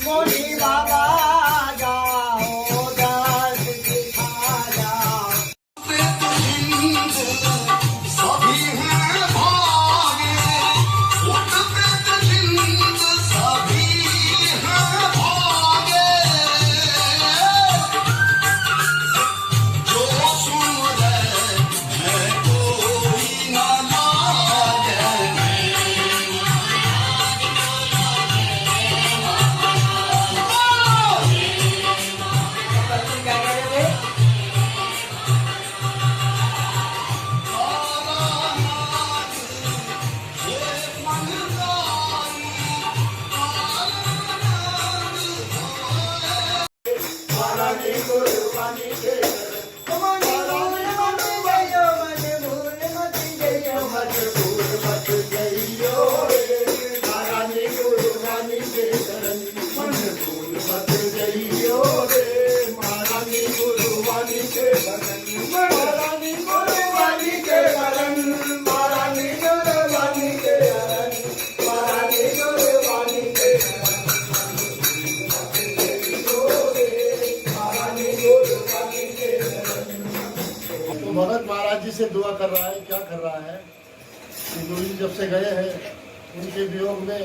मोनी बाबा जाओ दर्द दिखा जाओ सभी हैं भागे उठते जिंद सभी हैं भागे जो सुन रहे हैं कोई ना लागे भगत महाराज जी से दुआ कर रहा है। क्या कर रहा है कि गुरु जी जब से गए हैं उनके वियोग में